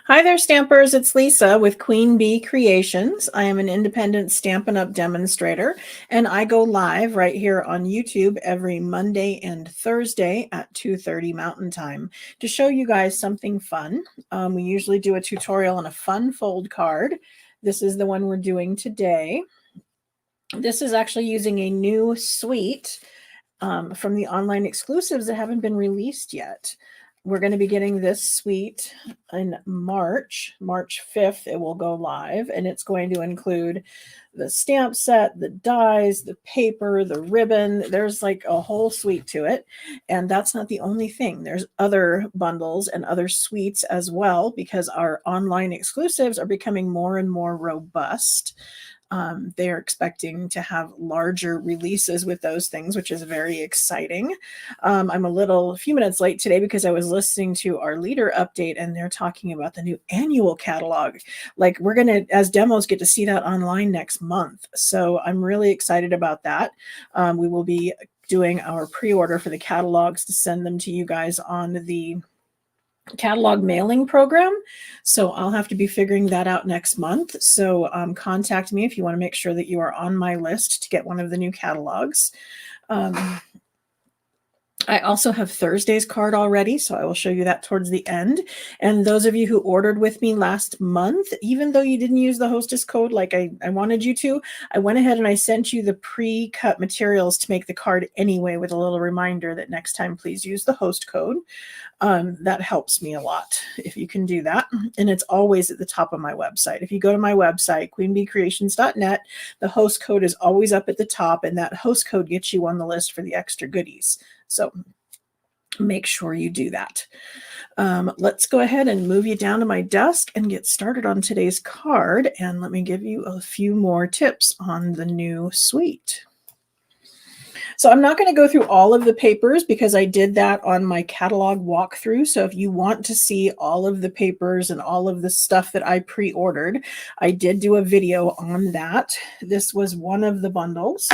Hi there, Stampers. It's Lisa with Queen Bee Creations. I am an independent Stampin' Up! Demonstrator, and I go live right here on YouTube every Monday and Thursday at 2:30 Mountain Time to show you guys something fun. We usually do a tutorial on a fun fold card. This is the one we're doing today. This is actually using a new suite from the online exclusives that haven't been released yet. We're going to be getting this suite in March 5th. It will go live, and it's going to include the stamp set, the dies, the paper, the ribbon. There's like a whole suite to it. And that's not the only thing. There's other bundles and other suites as well, because our online exclusives are becoming more and more robust. They're expecting to have larger releases with those things, which is very exciting. I'm a few minutes late today because I was listening to our leader update, and they're talking about the new annual catalog. Like, we're going to, as demos, get to see that online next month. So I'm really excited about that. We will be doing our pre-order for the catalogs to send them to you guys on the catalog mailing program. So I'll have to be figuring that out next month. So contact me if you want to make sure that you are on my list to get one of the new catalogs. I also have Thursday's card already, so I will show you that towards the end. And those of you who ordered with me last month, even though you didn't use the hostess code like I wanted you to, I went ahead and I sent you the pre-cut materials to make the card anyway, with a little reminder that next time, please use the host code. That helps me a lot if you can do that. And it's always at the top of my website. If you go to my website, queenbeecreations.net, the host code is always up at the top, and that host code gets you on the list for the extra goodies. So make sure you do that. Let's go ahead and move you down to my desk and get started on today's card. And let me give you a few more tips on the new suite. So I'm not going to go through all of the papers because I did that on my catalog walkthrough. So if you want to see all of the papers and all of the stuff that I pre-ordered, I did do a video on that. This was one of the bundles.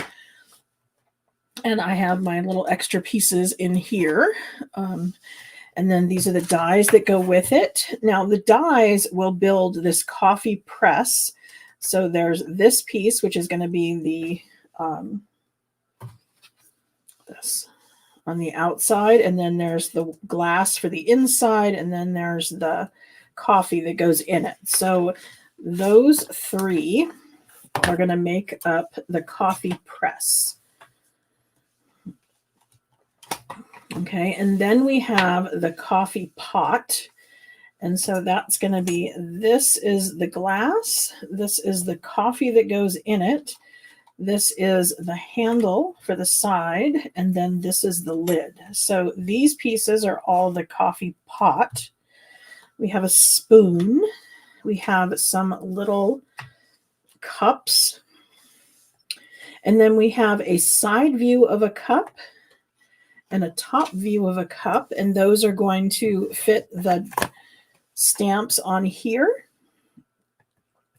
And I have my little extra pieces in here. And then these are the dies that go with it. Now the dies will build this coffee press. So there's this piece, which is going to be the this on the outside, and then there's the glass for the inside, and then there's the coffee that goes in it. So those three are going to make up the coffee press. Okay, and then we have the coffee pot. And so that's going to be, this is the glass, this is the coffee that goes in it, this is the handle for the side, and then this is the lid. So these pieces are all the coffee pot. We have a spoon, we have some little cups, and then we have a side view of a cup and a top view of a cup, and those are going to fit the stamps on here,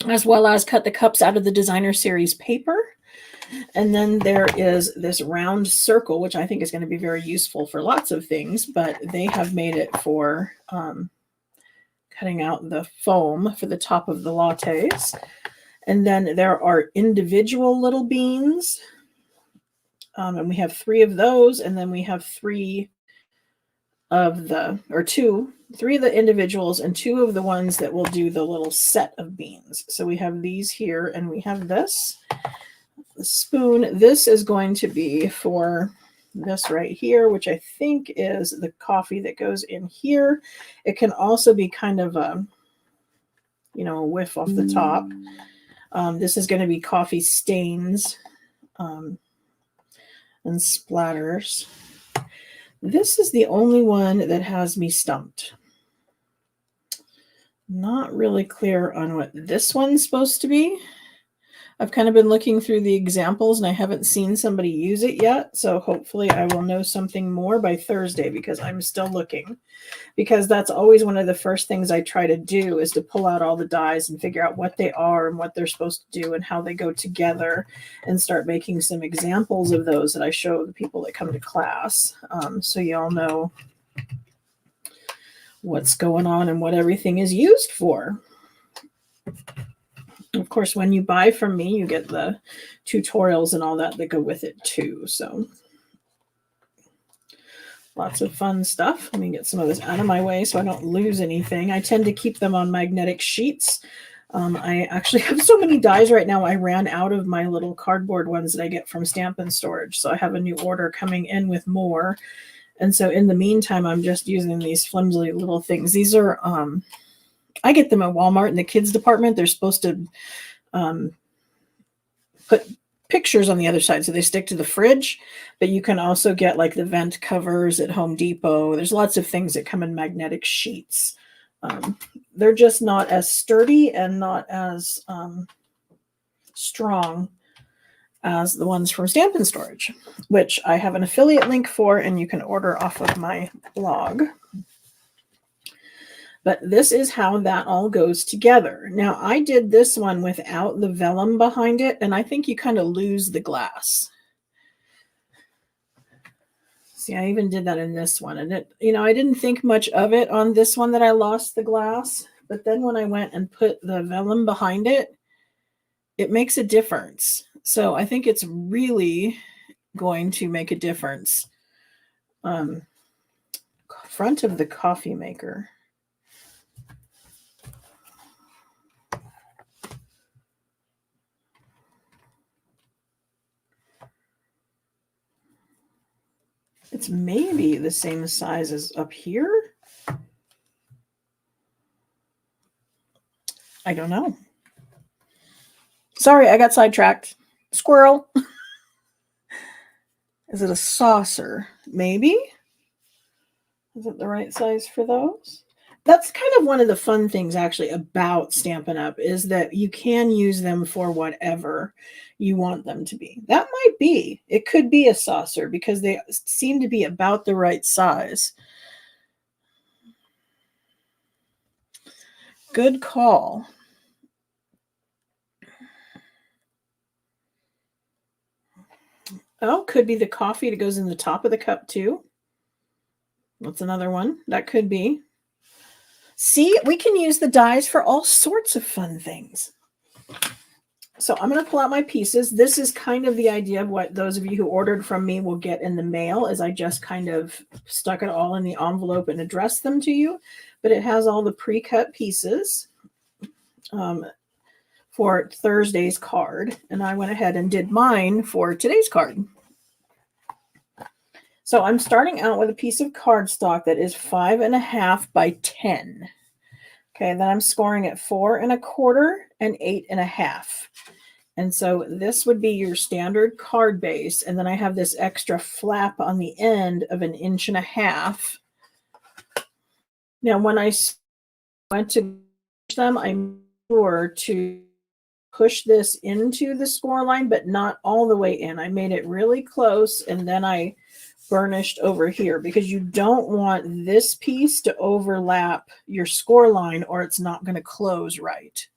as well as cut the cups out of the designer series paper. And then there is this round circle, which I think is going to be very useful for lots of things, but they have made it for cutting out the foam for the top of the lattes. And then there are individual little beans. And we have 3 of those, and then we have 3 of the individuals and 2 of the ones that will do the little set of beans. So we have these here, and we have this. The spoon, this is going to be for this right here, which I think is the coffee that goes in here. It can also be kind of a, a whiff off the top. This is going to be coffee stains and splatters. This is the only one that has me stumped. Not really clear on what this one's supposed to be. I've kind of been looking through the examples and I haven't seen somebody use it yet. So hopefully I will know something more by Thursday, because I'm still looking. Because that's always one of the first things I try to do, is to pull out all the dies and figure out what they are and what they're supposed to do and how they go together, and start making some examples of those that I show the people that come to class. So you all know what's going on and what everything is used for. Of course, when you buy from me, you get the tutorials and all that go with it too. So lots of fun stuff. Let me get some of this out of my way so I don't lose anything. I tend to keep them on magnetic sheets. I actually have so many dies right now. I ran out of my little cardboard ones that I get from Stampin' Storage. So I have a new order coming in with more. And so in the meantime, I'm just using these flimsy little things. These are, I get them at Walmart in the kids department. They're supposed to put pictures on the other side so they stick to the fridge, but you can also get like the vent covers at Home Depot. There's lots of things that come in magnetic sheets. They're just not as sturdy and not as strong as the ones from Stampin' Storage, which I have an affiliate link for, and you can order off of my blog. But this is how that all goes together. Now, I did this one without the vellum behind it, and I think you kind of lose the glass. See, I even did that in this one. And it, I didn't think much of it on this one that I lost the glass. But then when I went and put the vellum behind it, it makes a difference. So I think it's really going to make a difference. Front of the coffee maker. It's maybe the same size as up here. I don't know. Sorry, I got sidetracked. Squirrel. Is it a saucer? Maybe. Is it the right size for those? That's kind of one of the fun things actually about Stampin' Up! Is that you can use them for whatever you want them to be. That might be. It could be a saucer because they seem to be about the right size. Good call. Oh, could be the coffee that goes in the top of the cup too. That's another one. That could be. See, we can use the dies for all sorts of fun things. So I'm going to pull out my pieces. This is kind of the idea of what those of you who ordered from me will get in the mail, as I just kind of stuck it all in the envelope and addressed them to you. But it has all the pre-cut pieces for Thursday's card. And I went ahead and did mine for today's card. So I'm starting out with a piece of cardstock that is 5.5 by 10. Okay, then I'm scoring at 4 1/4 and 8 1/2. And so this would be your standard card base. And then I have this extra flap on the end of 1.5 inches. Now, when I went to push them, I made sure to push this into the score line, but not all the way in. I made it really close, and then I burnished over here because you don't want this piece to overlap your score line or it's not going to close right.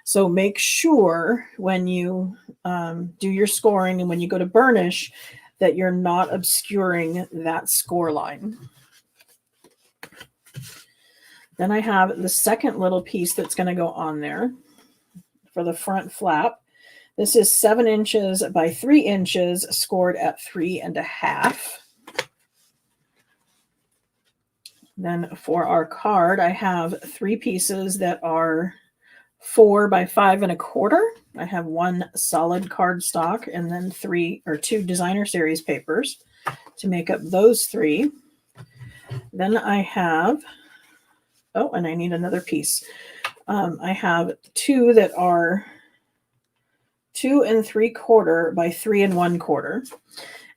So make sure when you do your scoring and when you go to burnish that you're not obscuring that score line. Then I have the second little piece that's going to go on there for the front flap. This is 7 inches by 3 inches, scored at 3 1/2. Then for our card, I have 3 pieces that are 4 by 5 1/4. I have 1 solid cardstock and then 2 designer series papers to make up those 3. Then I have, oh, and I need another piece. I have 2 that are 2 3/4 by 3 1/4.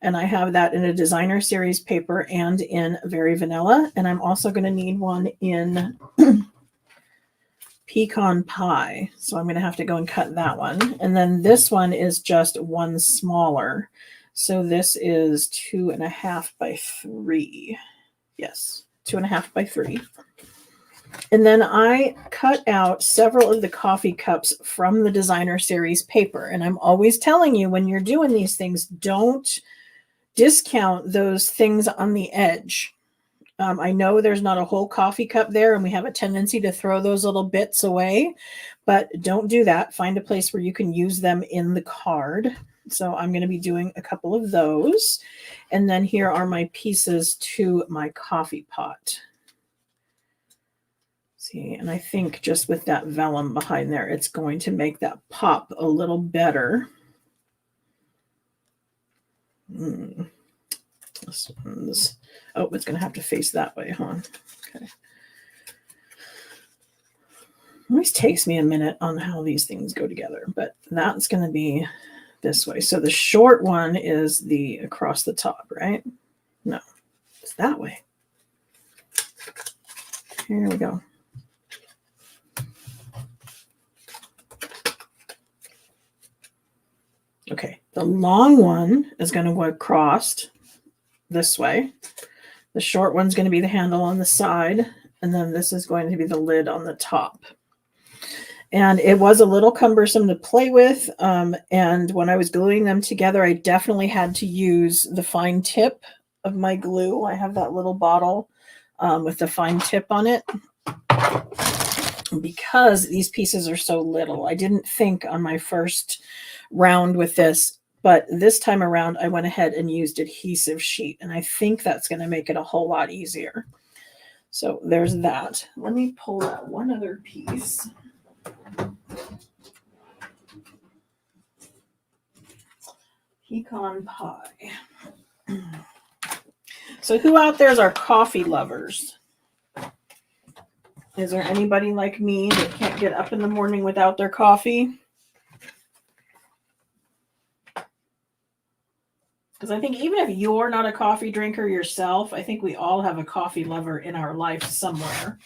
And I have that in a designer series paper and in Very Vanilla. And I'm also going to need one in Pecan Pie. So I'm going to have to go and cut that one. And then this one is just 1 smaller. So this is 2.5 by 3. Yes, 2.5 by 3. And then I cut out several of the coffee cups from the designer series paper. And I'm always telling you, when you're doing these things, don't discount those things on the edge. I know there's not a whole coffee cup there, and we have a tendency to throw those little bits away, but don't do that. Find a place where you can use them in the card. So I'm going to be doing a couple of those. And then here are my pieces to my coffee pot. See, and I think just with that vellum behind there, it's going to make that pop a little better. This one's, oh, it's going to have to face that way, huh? Okay. Always takes me a minute on how these things go together, but that's going to be this way. So the short one is the across the top, right? No, it's that way. Here we go. Okay, the long one is going to go across this way. The short one's going to be the handle on the side, and then this is going to be the lid on the top. And it was a little cumbersome to play with, and when I was gluing them together, I definitely had to use the fine tip of my glue. I have that little bottle with the fine tip on it, because these pieces are so little. I didn't think on my first round with this, but this time around I went ahead and used adhesive sheet, and I think that's going to make it a whole lot easier. So there's that. Let me pull out one other piece. Pecan pie. So who out there are coffee lovers? Is there anybody like me that can't get up in the morning without their coffee? Because I think even if you're not a coffee drinker yourself, I think we all have a coffee lover in our life somewhere.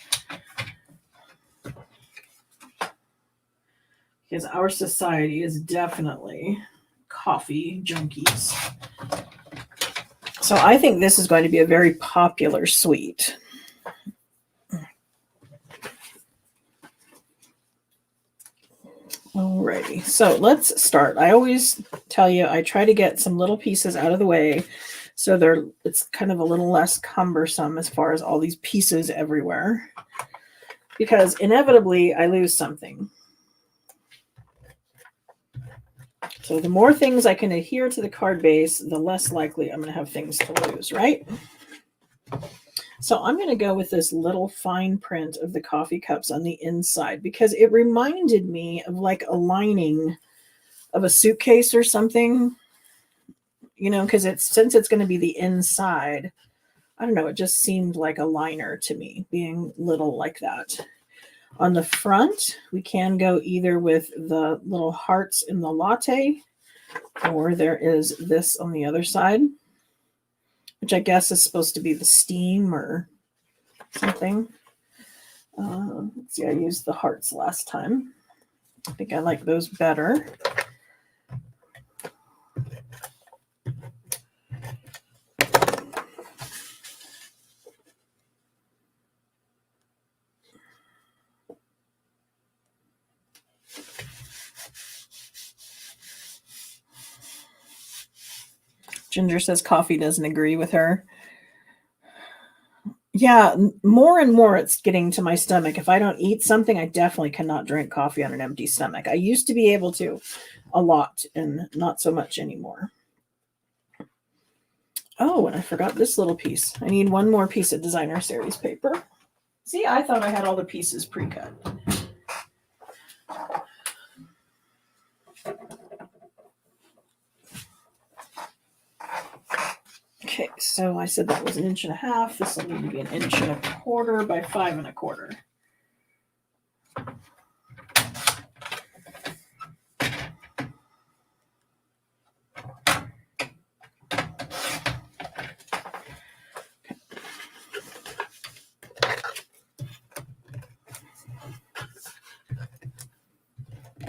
Because our society is definitely coffee junkies. So I think this is going to be a very popular sweet. Alrighty, so let's start. I always tell you I try to get some little pieces out of the way so it's kind of a little less cumbersome as far as all these pieces everywhere, because inevitably I lose something. So the more things I can adhere to the card base, the less likely I'm going to have things to lose, right? So I'm going to go with this little fine print of the coffee cups on the inside, because it reminded me of like a lining of a suitcase or something, you know, because since it's going to be the inside, I don't know, it just seemed like a liner to me, being little like that. On the front, we can go either with the little hearts in the latte, or there is this on the other side, which I guess is supposed to be the steam or something. Let's see, I used the hearts last time. I think I like those better. Ginger says coffee doesn't agree with her. Yeah, more and more it's getting to my stomach. If I don't eat something, I definitely cannot drink coffee on an empty stomach. I used to be able to a lot, and not so much anymore. Oh, and I forgot this little piece. I need one more piece of designer series paper. See, I thought I had all the pieces pre-cut. Okay, so I said that was 1.5 inches. This will need to be 1.25 inches by 5 1/4.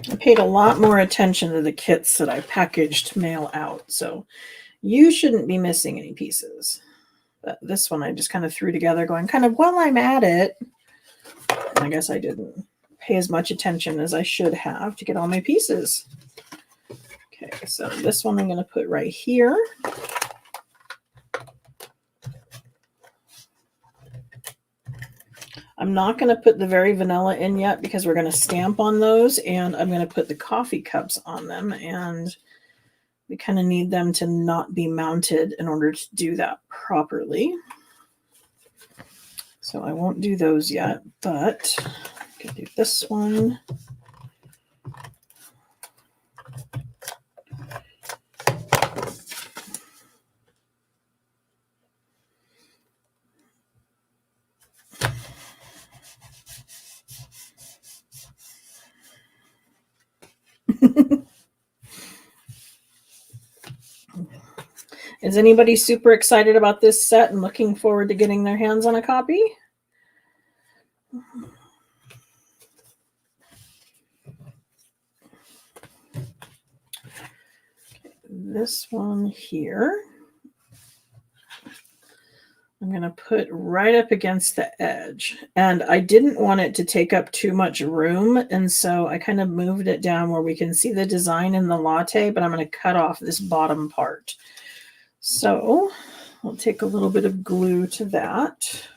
I paid a lot more attention to the kits that I packaged mail out, so you shouldn't be missing any pieces. But this one I just kind of threw together going kind of while I'm at it. I guess I didn't pay as much attention as I should have to get all my pieces. Okay, so this one I'm going to put right here. I'm not going to put the very vanilla in yet because we're going to stamp on those, and I'm going to put the coffee cups on them, and we kind of need them to not be mounted in order to do that properly. So I won't do those yet, but I can do this one. Is anybody super excited about this set and looking forward to getting their hands on a copy? This one here, I'm going to put right up against the edge. And I didn't want it to take up too much room, and so I kind of moved it down where we can see the design in the latte, but I'm going to cut off this bottom part. So I'll take a little bit of glue to that.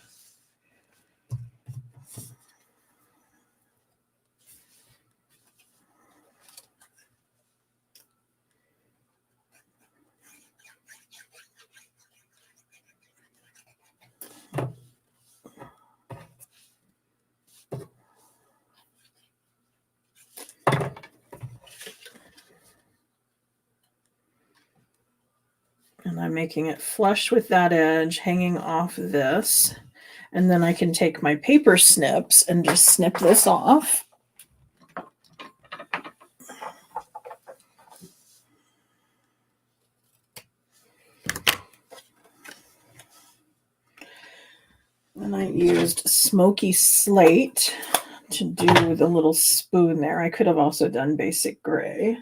And I'm making it flush with that edge hanging off this. And then I can take my paper snips and just snip this off. And I used smoky slate to do the little spoon there. I could have also done basic gray.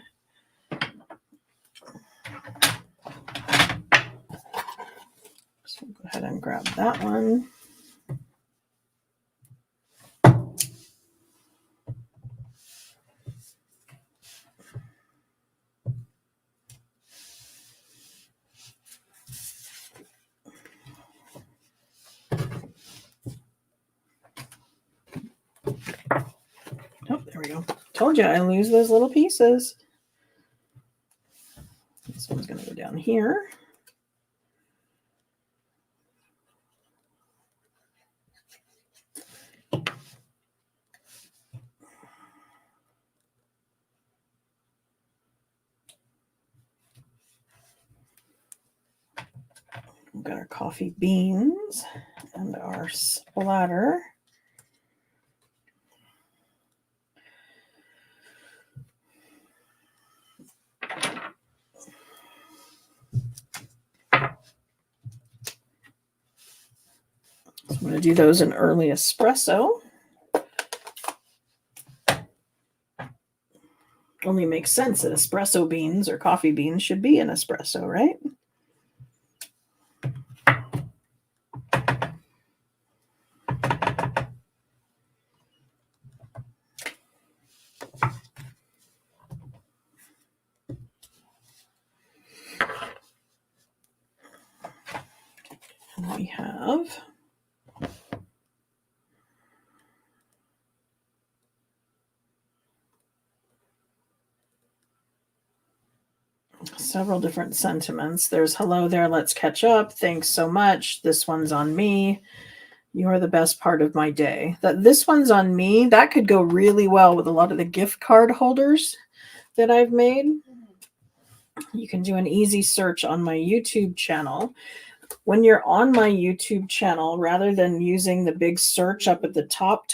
So go ahead and grab that one. Oh, there we go. Told you I lose those little pieces. This one's going to go down here. We've got our coffee beans and our splatter. So I'm going to do those in early espresso. Only makes sense that espresso beans or coffee beans should be in espresso, right? And we have several different sentiments. There's hello there, let's catch up. Thanks so much. This one's on me. You are the best part of my day. This one's on me, that could go really well with a lot of the gift card holders that I've made. You can do an easy search on my YouTube channel. When you're on my YouTube channel, rather than using the big search up at the top,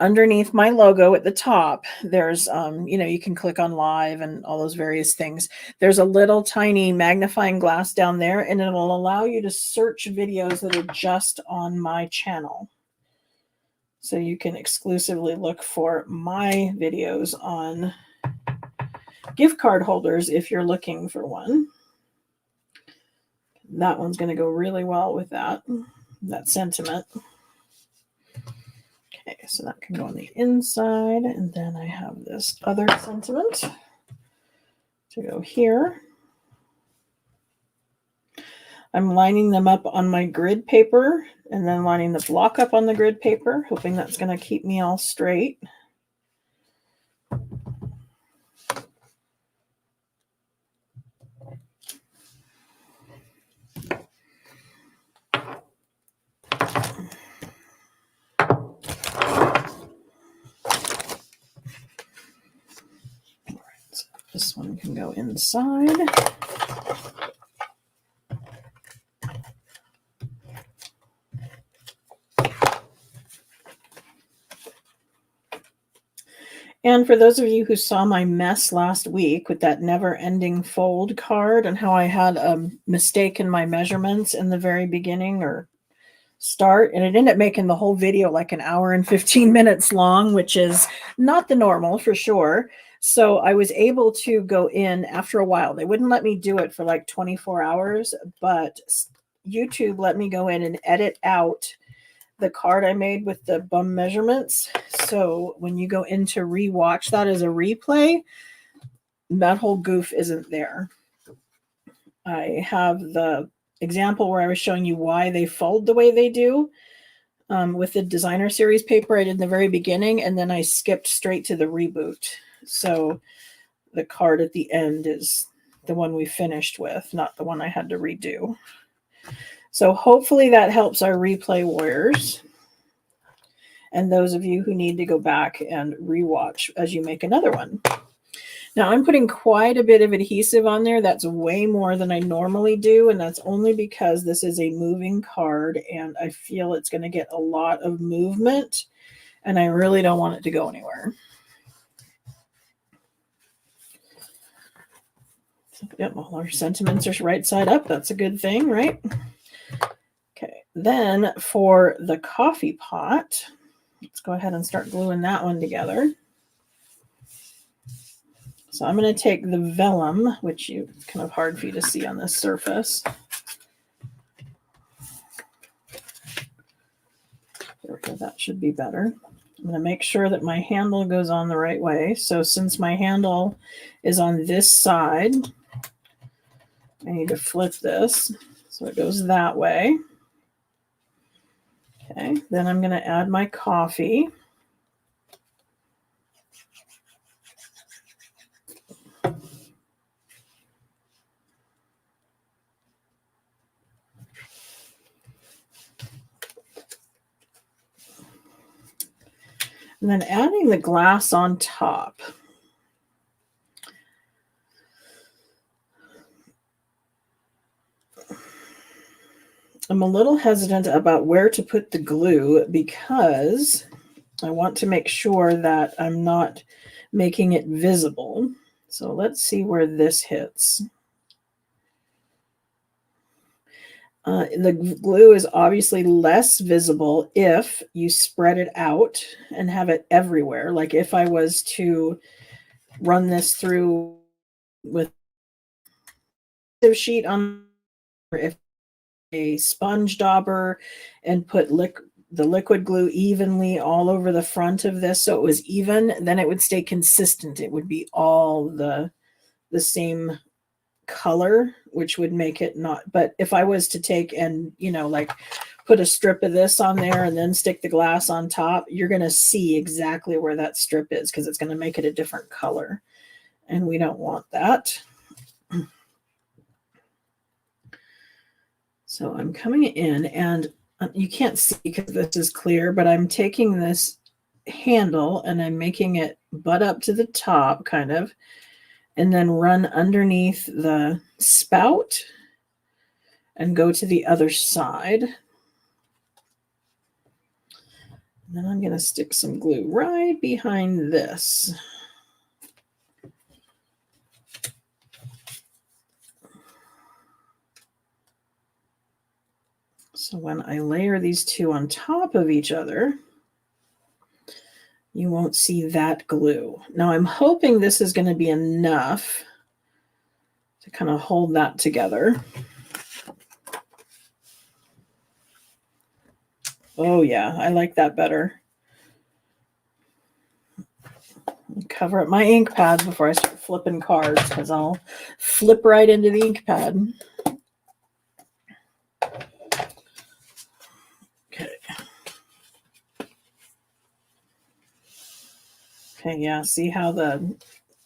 underneath my logo at the top, there's, you can click on live and all those various things. There's a little tiny magnifying glass down there, and it will allow you to search videos that are just on my channel. So you can exclusively look for my videos on gift card holders if you're looking for one. That one's going to go really well with that sentiment. Okay, so that can go on the inside, and then I have this other sentiment to go here. I'm lining them up on my grid paper And then lining the block up on the grid paper, hoping that's going to keep me all straight. So this one can go inside. And for those of you who saw my mess last week with that never-ending fold card and how I had a mistake in my measurements in the very beginning or start, and it ended up making the whole video like an hour and 15 minutes long, which is not the normal for sure. So I was able to go in after a while. They wouldn't let me do it for like 24 hours, but YouTube let me go in and edit out the card I made with the bum measurements. So when you go in to rewatch that as a replay, that whole goof isn't there. I have the example where I was showing you why they fold the way they do with the designer series paper I did in the very beginning, and then I skipped straight to the reboot. So the card at the end is the one we finished with, not the one I had to redo. So hopefully that helps our replay warriors and those of you who need to go back and rewatch as you make another one. Now I'm putting quite a bit of adhesive on there. That's way more than I normally do, and that's only because this is a moving card and I feel it's going to get a lot of movement and I really don't want it to go anywhere. Yep, all our sentiments are right side up. That's a good thing, right? Okay, then for the coffee pot, let's go ahead and start gluing that one together. So I'm going to take the vellum, which it's kind of hard for you to see on this surface. There we go, that should be better. I'm going to make sure that my handle goes on the right way. So since my handle is on this side, I need to flip this so it goes that way. Okay, then I'm going to add my coffee. And then adding the glass on top. I'm a little hesitant about where to put the glue because I want to make sure that I'm not making it visible. So let's see where this hits. The glue is obviously less visible if you spread it out and have it everywhere. Like if I was to run this through with a sheet on, or if a sponge dauber and put the liquid glue evenly all over the front of this so it was even, then it would stay consistent. It would be all the same color, which would make it not. But if I was to take and, you know, like put a strip of this on there and then stick the glass on top, you're going to see exactly where that strip is because it's going to make it a different color. And we don't want that. So I'm coming in and you can't see because this is clear, but I'm taking this handle and I'm making it butt up to the top kind of, and then run underneath the spout and go to the other side. And then I'm going to stick some glue right behind this. So when I layer these two on top of each other, you won't see that glue. Now I'm hoping this is going to be enough to kind of hold that together. Oh yeah, I like that better. Cover up my ink pads before I start flipping cards because I'll flip right into the ink pad. Okay, yeah, see how the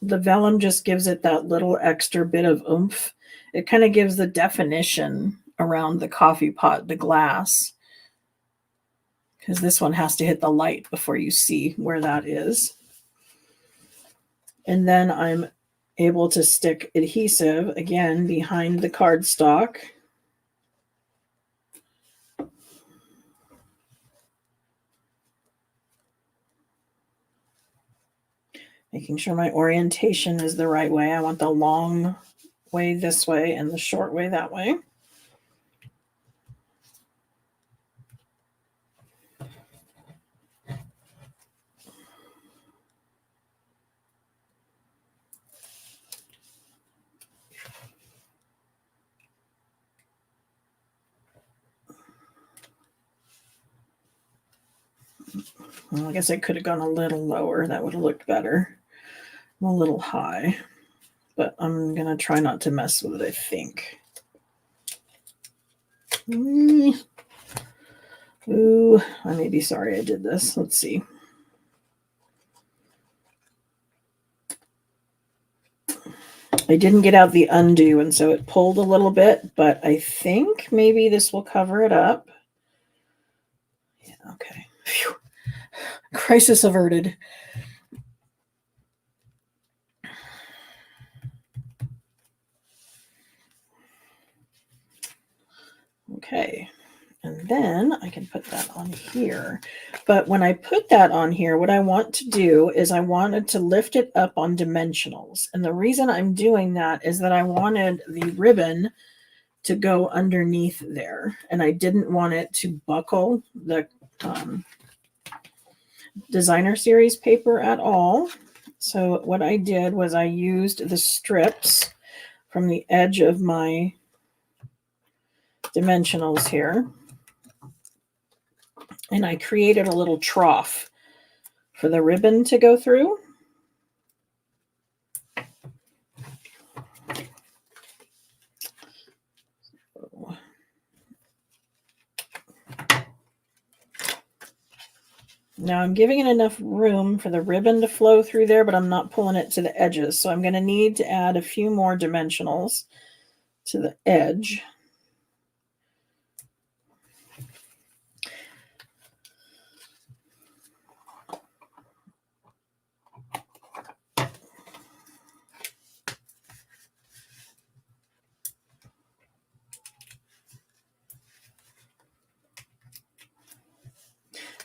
vellum just gives it that little extra bit of oomph. It kind of gives the definition around the coffee pot, the glass, because this one has to hit the light before you see where that is. And then I'm able to stick adhesive again behind the cardstock. Making sure my orientation is the right way. I want the long way this way and the short way that way. Well, I guess I could have gone a little lower. That would have looked better. I'm a little high, but I'm going to try not to mess with it, I think. Ooh, I may be sorry I did this. Let's see. I didn't get out the undo, and so it pulled a little bit, but I think maybe this will cover it up. Yeah, okay. Phew. Crisis averted. Okay. And then I can put that on here. But when I put that on here, what I want to do is I wanted to lift it up on dimensionals. And the reason I'm doing that is that I wanted the ribbon to go underneath there. And I didn't want it to buckle the designer series paper at all. So what I did was I used the strips from the edge of my dimensionals here. And I created a little trough for the ribbon to go through. Now I'm giving it enough room for the ribbon to flow through there, but I'm not pulling it to the edges. So I'm going to need to add a few more dimensionals to the edge.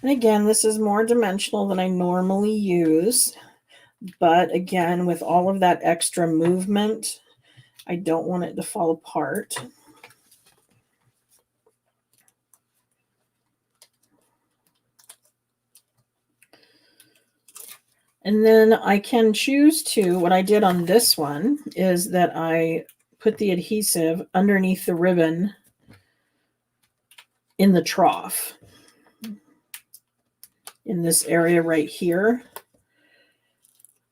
And again, this is more dimensional than I normally use. But again, with all of that extra movement, I don't want it to fall apart. And then I can choose to, what I did on this one is that I put the adhesive underneath the ribbon in the trough, in this area right here,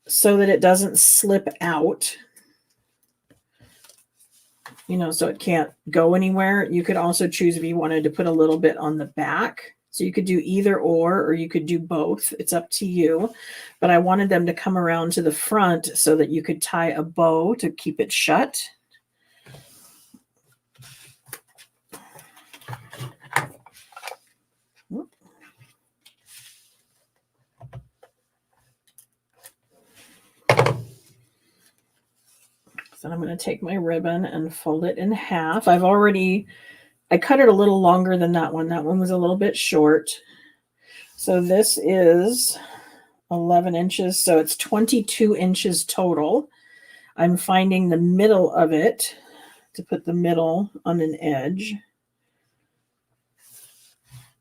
so that it doesn't slip out, you know, so it can't go anywhere. You could also choose if you wanted to put a little bit on the back. So you could do either or you could do both. It's up to you. But I wanted them to come around to the front so that you could tie a bow to keep it shut. So I'm going to take my ribbon and fold it in half. I cut it a little longer than that one. That one was a little bit short. So this is 11 inches. So it's 22 inches total. I'm finding the middle of it to put the middle on an edge.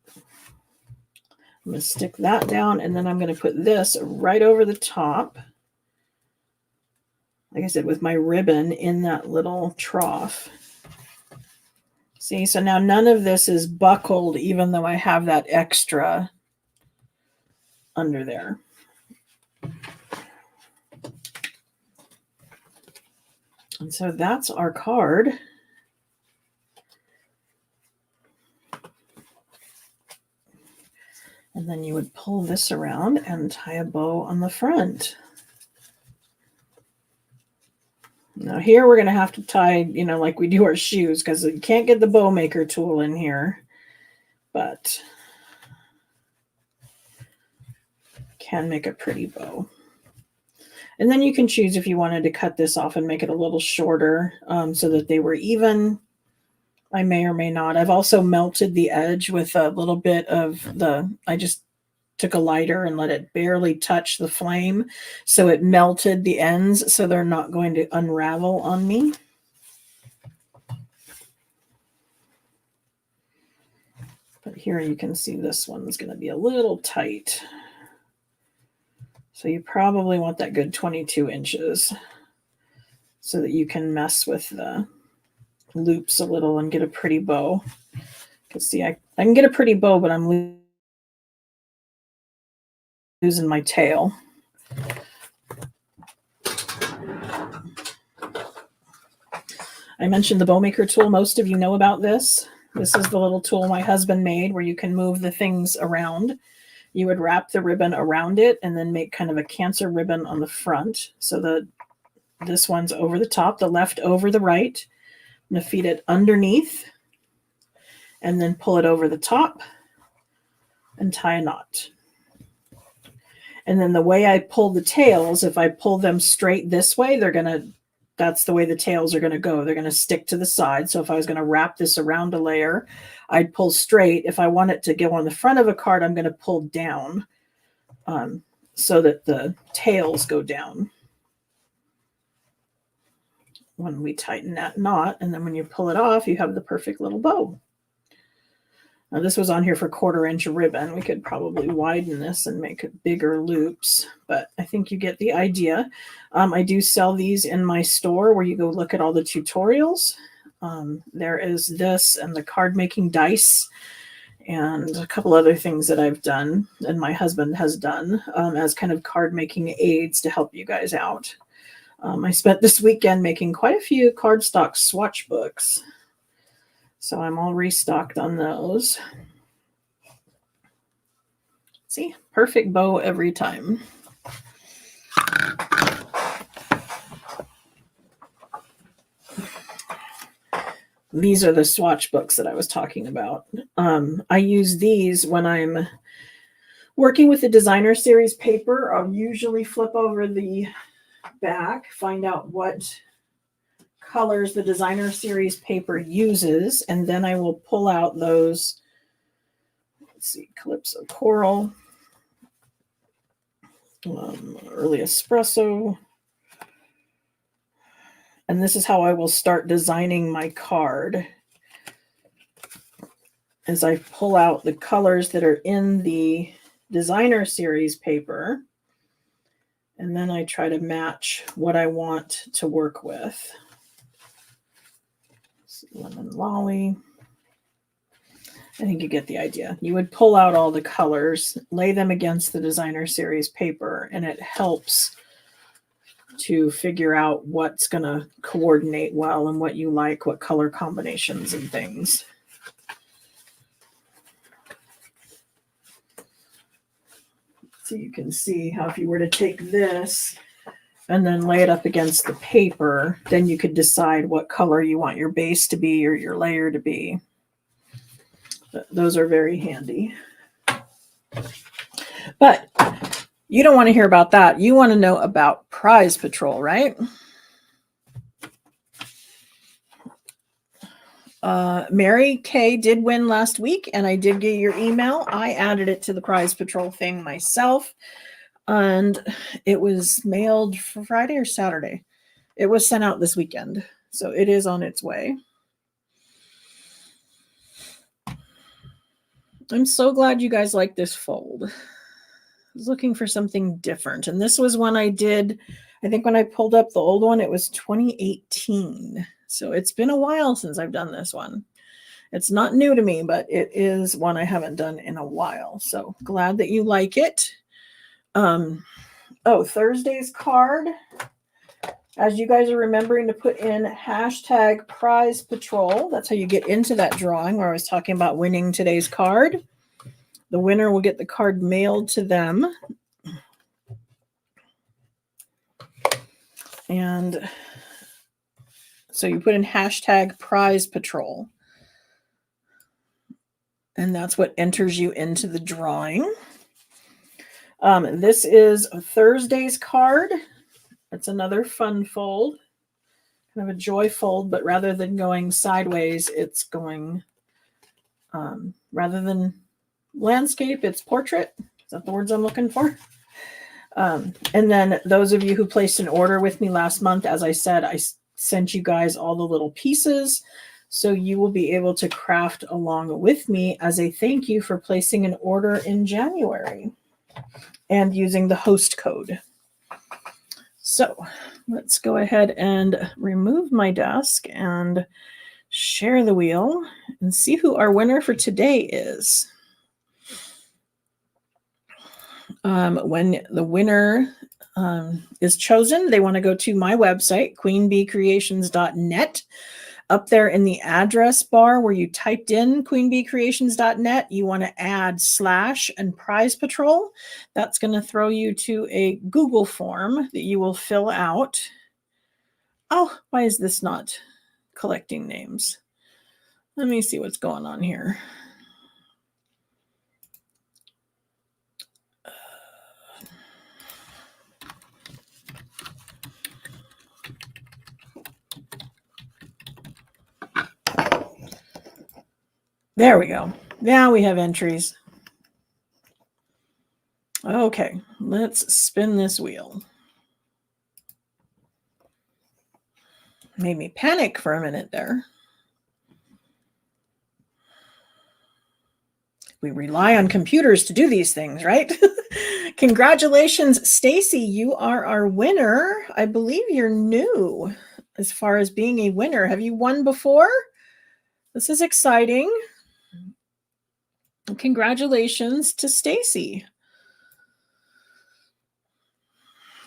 I'm going to stick that down, and then I'm going to put this right over the top. Like I said, with my ribbon in that little trough. See, so now none of this is buckled, even though I have that extra under there. And so that's our card. And And then you would pull this around and tie a bow on the front. Now here we're going to have to tie, you know, like we do our shoes, because you can't get the bow maker tool in here, but can make a pretty bow. And then you can choose if you wanted to cut this off and make it a little shorter so that they were even. I may or may not. I've also melted the edge with a little bit of I just took a lighter and let it barely touch the flame. So it melted the ends so they're not going to unravel on me. But here you can see this one's going to be a little tight. So you probably want that good 22 inches so that you can mess with the loops a little and get a pretty bow. Because see, I can get a pretty bow, but I'm losing my tail. I mentioned the bow maker tool. Most of you know about this. This is the little tool my husband made where you can move the things around. You would wrap the ribbon around it and then make kind of a cancer ribbon on the front. So this one's over the top, the left over the right. I'm going to feed it underneath and then pull it over the top and tie a knot. And then the way I pull the tails, if I pull them straight this way, that's the way the tails are going to go. They're going to stick to the side. So if I was going to wrap this around a layer, I'd pull straight. If I want it to go on the front of a card, I'm going to pull down so that the tails go down when we tighten that knot. And then when you pull it off, you have the perfect little bow. Now this was on here for 1/4 inch ribbon. We could probably widen this and make it bigger loops, but I think you get the idea. I do sell these in my store where you go look at all the tutorials. There is this and the card making dice and a couple other things that I've done and my husband has done as kind of card making aids to help you guys out. I spent this weekend making quite a few cardstock swatch books. So I'm all restocked on those. See, perfect bow every time. These are the swatch books that I was talking about. I use these when I'm working with the designer series paper. I'll usually flip over the back, find out what colors the designer series paper uses, and then I will pull out those, let's see, Calypso Coral, Early Espresso, and this is how I will start designing my card, as I pull out the colors that are in the designer series paper, and then I try to match what I want to work with. Lemon Lolly. I think you get the idea. You would pull out all the colors, lay them against the designer series paper, and it helps to figure out what's going to coordinate well and what you like, what color combinations and things. So you can see how if you were to take this and then lay it up against the paper, then you could decide what color you want your base to be or your layer to be. Those are very handy. But you don't want to hear about that. You want to know about Prize Patrol, right? Mary Kay did win last week, and I did get your email. I added it to the Prize Patrol thing myself. And it was mailed for Friday or Saturday. It was sent out this weekend. So it is on its way. I'm so glad you guys like this fold. I was looking for something different. And this was one I did, I think when I pulled up the old one, it was 2018. So it's been a while since I've done this one. It's not new to me, but it is one I haven't done in a while. So glad that you like it. Thursday's card. As you guys are remembering to put in hashtag Prize Patrol. That's how you get into that drawing where I was talking about winning today's card. the winner will get the card mailed to them. And so you put in hashtag prize patrol. And that's what enters you into the drawing. This is Thursday's card. It's another fun fold, kind of a joy fold, but rather than going sideways, it's going, rather than landscape, it's portrait. Is that the words I'm looking for? And then those of you who placed an order with me last month, as I said, I sent you guys all the little pieces. So you will be able to craft along with me as a thank you for placing an order in January and using the host code. So let's go ahead and remove my desk and share the wheel and see who our winner for today is. When the winner is chosen, they want to go to my website, queenbeecreations.net. Up there in the address bar where you typed in queenbeecreations.net, you want to add / and prize patrol. That's going to throw you to a Google form that you will fill out. Oh, why is this not collecting names? Let me see what's going on here. There we go. Now we have entries. Okay, let's spin this wheel. Made me panic for a minute there. We rely on computers to do these things, right? Congratulations, Stacy. You are our winner. I believe you're new as far as being a winner. Have you won before? This is exciting. Congratulations to Stacy.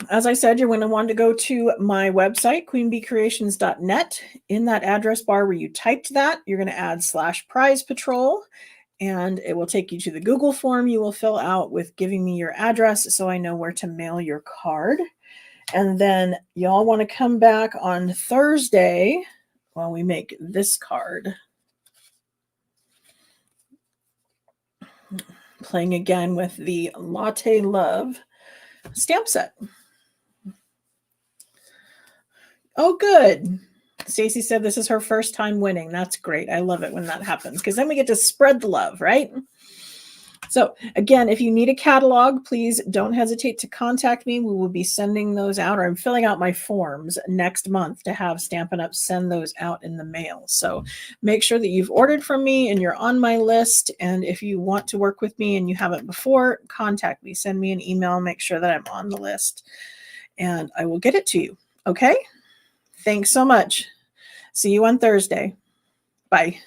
As I said, you're going to want to go to my website, queenbeecreations.net. In that address bar where you typed that, you're going to add / prize patrol, and it will take you to the Google form you will fill out with giving me your address so I know where to mail your card. And then y'all want to come back on Thursday while we make this card. Playing again with the Latte Love stamp set. Oh, good. Stacy said this is her first time winning. That's great. I love it when that happens because then we get to spread the love, right? So again, if you need a catalog, please don't hesitate to contact me. We will be sending those out, or I'm filling out my forms next month to have Stampin' Up! Send those out in the mail. So make sure that you've ordered from me and you're on my list. And if you want to work with me and you haven't before, contact me. Send me an email. Make sure that I'm on the list and I will get it to you. Okay? Thanks so much. See you on Thursday. Bye.